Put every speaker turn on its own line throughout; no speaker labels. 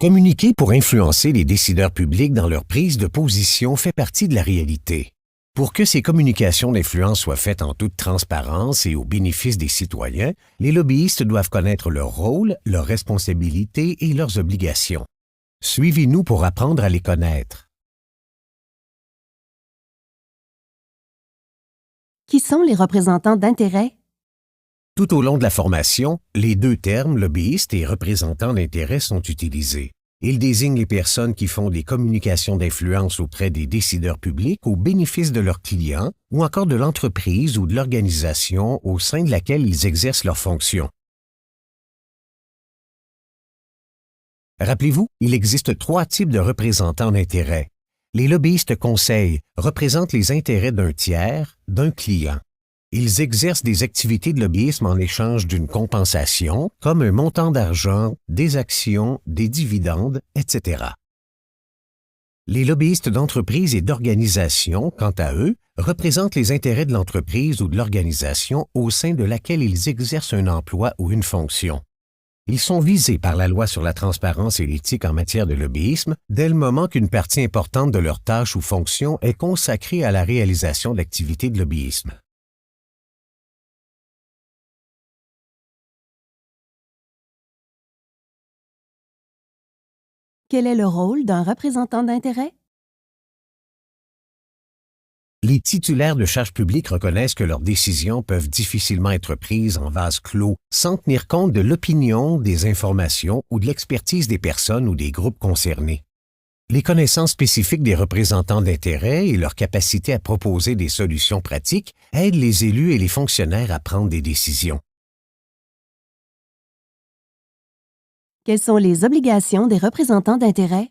Communiquer pour influencer les décideurs publics dans leur prise de position fait partie de la réalité. Pour que ces communications d'influence soient faites en toute transparence et au bénéfice des citoyens, les lobbyistes doivent connaître leur rôle, leurs responsabilités et leurs obligations. Suivez-nous pour apprendre à les connaître.
Qui sont les représentants d'intérêts?
Tout au long de la formation, les deux termes, lobbyiste et représentant d'intérêts, sont utilisés. Ils désignent les personnes qui font des communications d'influence auprès des décideurs publics au bénéfice de leurs clients ou encore de l'entreprise ou de l'organisation au sein de laquelle ils exercent leurs fonctions. Rappelez-vous, il existe 3 types de représentants d'intérêts. Les lobbyistes conseils représentent les intérêts d'un tiers, d'un client. Ils exercent des activités de lobbyisme en échange d'une compensation, comme un montant d'argent, des actions, des dividendes, etc. Les lobbyistes d'entreprise et d'organisation, quant à eux, représentent les intérêts de l'entreprise ou de l'organisation au sein de laquelle ils exercent un emploi ou une fonction. Ils sont visés par la loi sur la transparence et l'éthique en matière de lobbyisme dès le moment qu'une partie importante de leur tâche ou fonction est consacrée à la réalisation d'activités de lobbyisme.
Quel est le rôle d'un représentant d'intérêt?
Les titulaires de charges publiques reconnaissent que leurs décisions peuvent difficilement être prises en vase clos sans tenir compte de l'opinion, des informations ou de l'expertise des personnes ou des groupes concernés. Les connaissances spécifiques des représentants d'intérêt et leur capacité à proposer des solutions pratiques aident les élus et les fonctionnaires à prendre des décisions.
Quelles sont les obligations des représentants d'intérêt?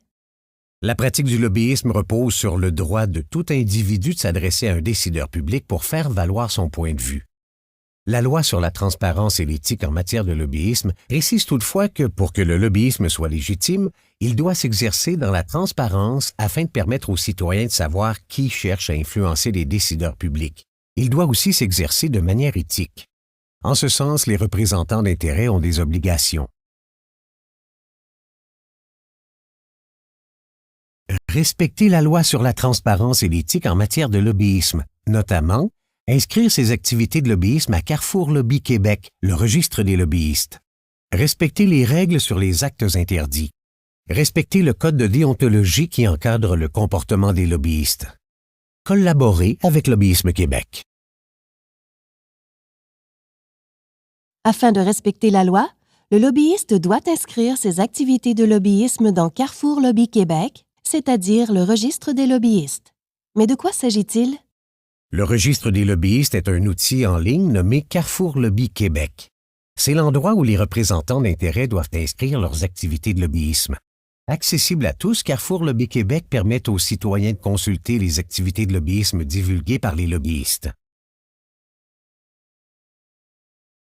La pratique du lobbyisme repose sur le droit de tout individu de s'adresser à un décideur public pour faire valoir son point de vue. La loi sur la transparence et l'éthique en matière de lobbyisme précise toutefois que pour que le lobbyisme soit légitime, il doit s'exercer dans la transparence afin de permettre aux citoyens de savoir qui cherche à influencer les décideurs publics. Il doit aussi s'exercer de manière éthique. En ce sens, les représentants d'intérêts ont des obligations. Respecter la loi sur la transparence et l'éthique en matière de lobbyisme, notamment inscrire ses activités de lobbyisme à Carrefour Lobby Québec, le registre des lobbyistes. Respecter les règles sur les actes interdits. Respecter le code de déontologie qui encadre le comportement des lobbyistes. Collaborer avec Lobbyisme Québec.
Afin de respecter la loi, le lobbyiste doit inscrire ses activités de lobbyisme dans Carrefour Lobby Québec, c'est-à-dire le registre des lobbyistes. Mais de quoi s'agit-il?
Le registre des lobbyistes est un outil en ligne nommé Carrefour Lobby Québec. C'est l'endroit où les représentants d'intérêts doivent inscrire leurs activités de lobbyisme. Accessible à tous, Carrefour Lobby Québec permet aux citoyens de consulter les activités de lobbyisme divulguées par les lobbyistes.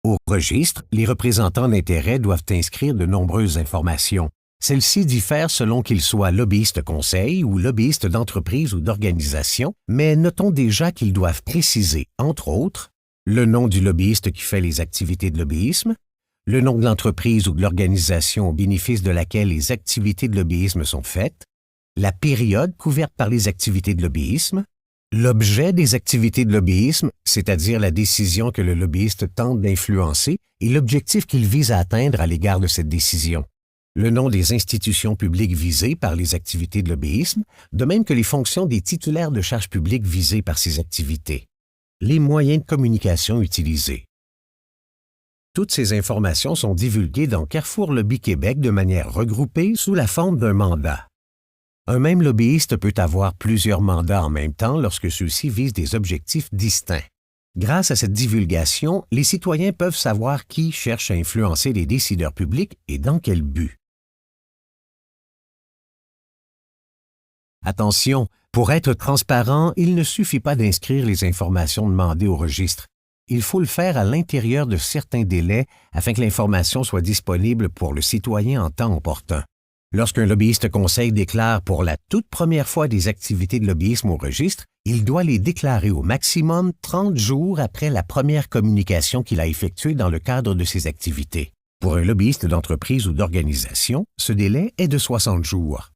Au registre, les représentants d'intérêts doivent inscrire de nombreuses informations. Celles-ci diffèrent selon qu'ils soient lobbyistes conseil ou lobbyistes d'entreprise ou d'organisation, mais notons déjà qu'ils doivent préciser, entre autres, le nom du lobbyiste qui fait les activités de lobbyisme, le nom de l'entreprise ou de l'organisation au bénéfice de laquelle les activités de lobbyisme sont faites, la période couverte par les activités de lobbyisme, l'objet des activités de lobbyisme, c'est-à-dire la décision que le lobbyiste tente d'influencer et l'objectif qu'il vise à atteindre à l'égard de cette décision. Le nom des institutions publiques visées par les activités de lobbyisme, de même que les fonctions des titulaires de charges publiques visés par ces activités. Les moyens de communication utilisés. Toutes ces informations sont divulguées dans Carrefour Lobby Québec de manière regroupée sous la forme d'un mandat. Un même lobbyiste peut avoir plusieurs mandats en même temps lorsque ceux-ci visent des objectifs distincts. Grâce à cette divulgation, les citoyens peuvent savoir qui cherche à influencer les décideurs publics et dans quel but. Attention, pour être transparent, il ne suffit pas d'inscrire les informations demandées au registre. Il faut le faire à l'intérieur de certains délais afin que l'information soit disponible pour le citoyen en temps opportun. Lorsqu'un lobbyiste conseil déclare pour la toute première fois des activités de lobbyisme au registre, il doit les déclarer au maximum 30 jours après la première communication qu'il a effectuée dans le cadre de ses activités. Pour un lobbyiste d'entreprise ou d'organisation, ce délai est de 60 jours.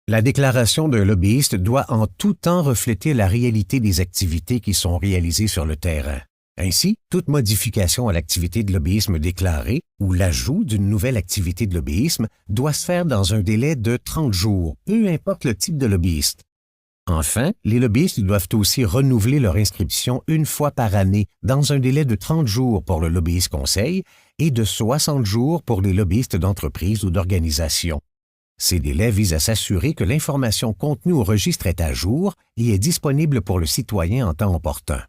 La déclaration d'un lobbyiste doit en tout temps refléter la réalité des activités qui sont réalisées sur le terrain. Ainsi, toute modification à l'activité de lobbyisme déclarée ou l'ajout d'une nouvelle activité de lobbyisme doit se faire dans un délai de 30 jours, peu importe le type de lobbyiste. Enfin, les lobbyistes doivent aussi renouveler leur inscription une fois par année dans un délai de 30 jours pour le lobbyiste conseil et de 60 jours pour les lobbyistes d'entreprise ou d'organisation. Ces délais visent à s'assurer que l'information contenue au registre est à jour et est disponible pour le citoyen en temps opportun.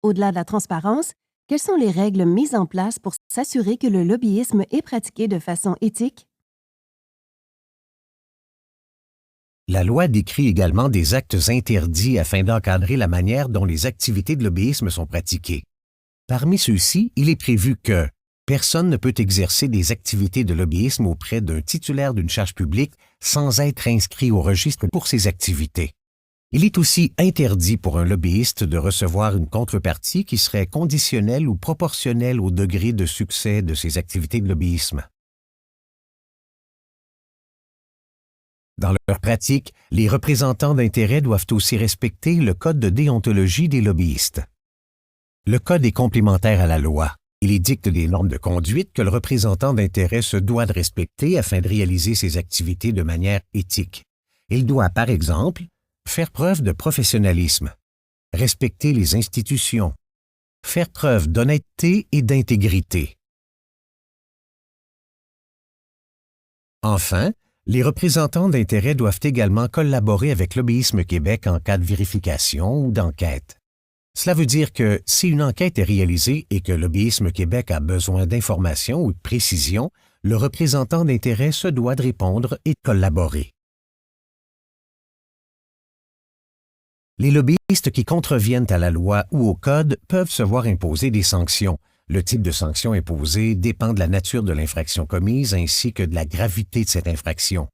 Au-delà de la transparence, quelles sont les règles mises en place pour s'assurer que le lobbyisme est pratiqué de façon éthique?
La loi décrit également des actes interdits afin d'encadrer la manière dont les activités de lobbyisme sont pratiquées. Parmi ceux-ci, il est prévu que personne ne peut exercer des activités de lobbyisme auprès d'un titulaire d'une charge publique sans être inscrit au registre pour ces activités. Il est aussi interdit pour un lobbyiste de recevoir une contrepartie qui serait conditionnelle ou proportionnelle au degré de succès de ses activités de lobbyisme. Dans leur pratique, les représentants d'intérêts doivent aussi respecter le code de déontologie des lobbyistes. Le code est complémentaire à la loi. Il édicte des normes de conduite que le représentant d'intérêts se doit de respecter afin de réaliser ses activités de manière éthique. Il doit, par exemple, faire preuve de professionnalisme, respecter les institutions, faire preuve d'honnêteté et d'intégrité. Enfin, les représentants d'intérêts doivent également collaborer avec Lobbyisme Québec en cas de vérification ou d'enquête. Cela veut dire que si une enquête est réalisée et que Lobbyisme Québec a besoin d'informations ou de précisions, le représentant d'intérêts se doit de répondre et de collaborer. Les lobbyistes qui contreviennent à la loi ou au code peuvent se voir imposer des sanctions. Le type de sanction imposée dépend de la nature de l'infraction commise ainsi que de la gravité de cette infraction.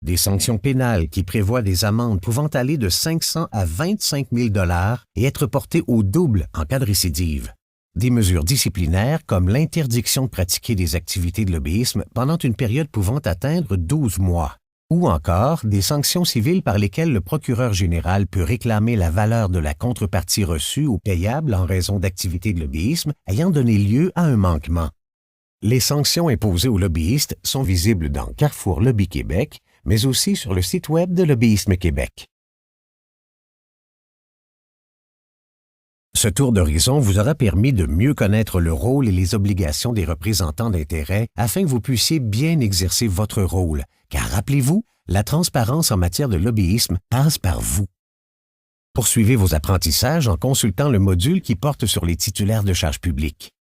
Des sanctions pénales qui prévoient des amendes pouvant aller de 500 à 25 000 $ et être portées au double en cas de récidive. Des mesures disciplinaires comme l'interdiction de pratiquer des activités de lobbyisme pendant une période pouvant atteindre 12 mois. Ou encore des sanctions civiles par lesquelles le procureur général peut réclamer la valeur de la contrepartie reçue ou payable en raison d'activités de lobbyisme ayant donné lieu à un manquement. Les sanctions imposées aux lobbyistes sont visibles dans Carrefour Lobby Québec, mais aussi sur le site web de Lobbyisme Québec. Ce tour d'horizon vous aura permis de mieux connaître le rôle et les obligations des représentants d'intérêts afin que vous puissiez bien exercer votre rôle, car rappelez-vous, la transparence en matière de lobbyisme passe par vous. Poursuivez vos apprentissages en consultant le module qui porte sur les titulaires de charges publiques.